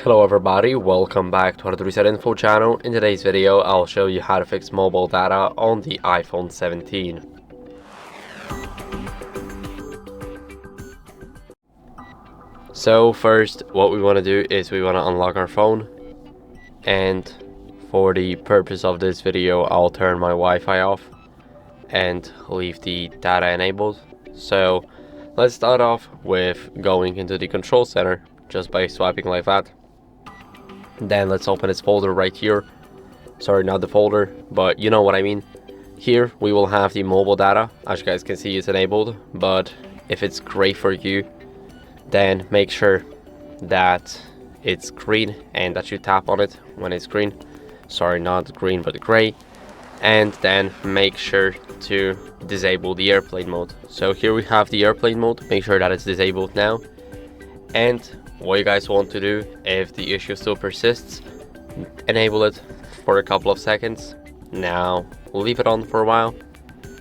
Hello everybody, welcome back to HardReset.Info channel. In today's video, I'll show you how to fix mobile data on the iPhone 17. So first, what we want to do is we want to unlock our phone. And for the purpose of this video, I'll turn my Wi-Fi off and leave the data enabled. So let's start off with going into the control center just by swiping like that. Then let's open this folder right here. Sorry, not the folder, but you know what I mean. Here we will have the mobile data. As you guys can see, it's enabled, but if it's gray for you, then make sure that it's green and that you tap on it when it's green. Sorry, not green but gray. And then make sure to disable the airplane mode. So here we have the airplane mode. Make sure that it's disabled now. And what you guys want to do, if the issue still persists, enable it for a couple of seconds. Now leave it on for a while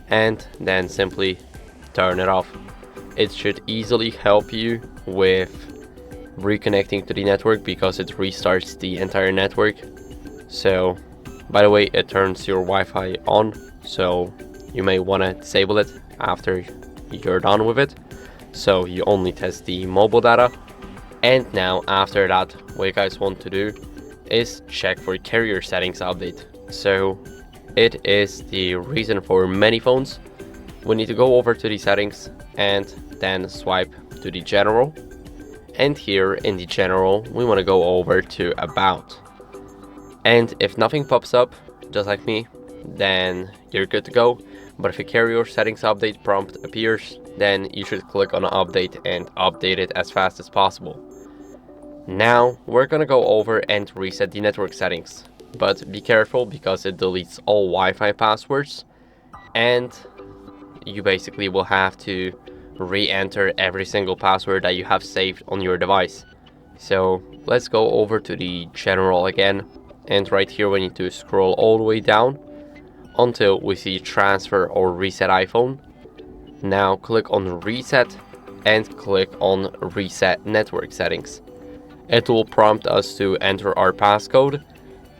and then simply turn it off. It should easily help you with reconnecting to the network because it restarts the entire network. So by the way, it turns your Wi-Fi on, so you may want to disable it after you're done with it, so you only test the mobile data. And now after that, what you guys want to do is check for carrier settings update. So it is the reason for many phones. We need to go over to the settings and then swipe to the general. And here in the general, we want to go over to about. And if nothing pops up, just like me, then you're good to go. But if a carrier settings update prompt appears, then you should click on update and update it as fast as possible. Now we're gonna go over and reset the network settings, but be careful because it deletes all Wi-Fi passwords and you basically will have to re-enter every single password that you have saved on your device. So let's go over to the general again, and right here we need to scroll all the way down until we see transfer or reset iPhone. Now click on reset and click on reset network settings. It will prompt us to enter our passcode,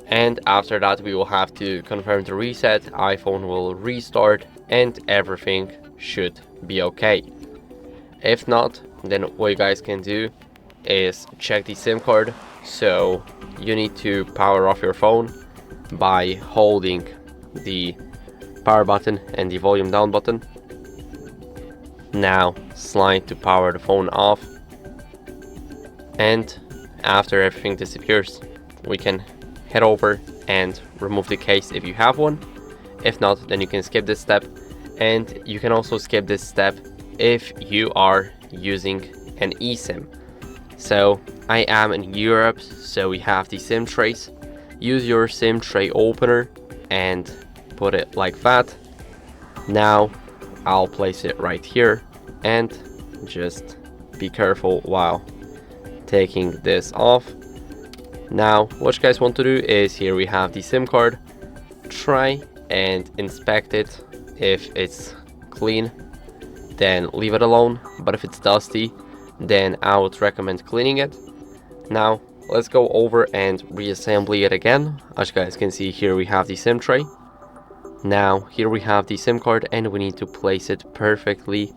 and after that we will have to confirm the reset. iPhone will restart and everything should be okay. If not, then what you guys can do is check the SIM card. So you need to power off your phone by holding the power button and the volume down button. Now slide to power the phone off, and after everything disappears, we can head over and remove the case if you have one. If not, then you can skip this step, and you can also skip this step if you are using an eSIM. So I am in Europe, so we have the SIM trace. Use your SIM tray opener and put it like that. Now I'll place it right here and just be careful while taking this off. Now what you guys want to do is, here we have the SIM card. Try and inspect it. If it's clean, then leave it alone, but if it's dusty, then I would recommend cleaning it. Now let's go over and reassemble it again. As you guys can see, here we have the SIM tray. Now here we have the SIM card and we need to place it perfectly.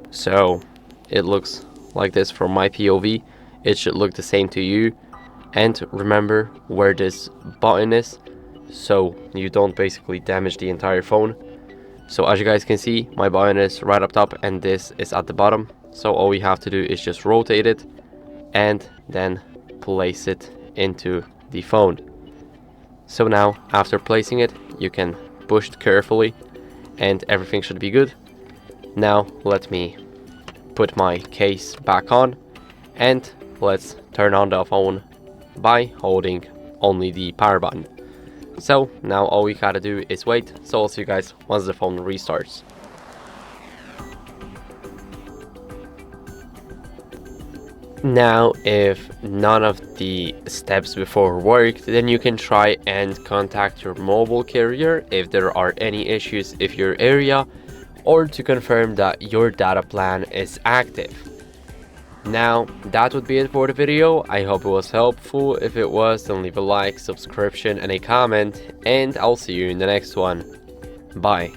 So it looks like this from my POV. It should look the same to you. And remember where this button is, so you don't basically damage the entire phone. So as you guys can see, my button is right up top and this is at the bottom. So all we have to do is just rotate it and then place it into the phone. So now after placing it, you can push it carefully and everything should be good. Now let me put my case back on and let's turn on the phone by holding only the power button. So now all we gotta do is wait. So I'll see you guys once the phone restarts. Now if none of the steps before worked, then you can try and contact your mobile carrier if there are any issues in your area, or to confirm that your data plan is active. Now, that would be it for the video. I hope it was helpful. If it was, then leave a like, subscription, and a comment, and I'll see you in the next one. Bye.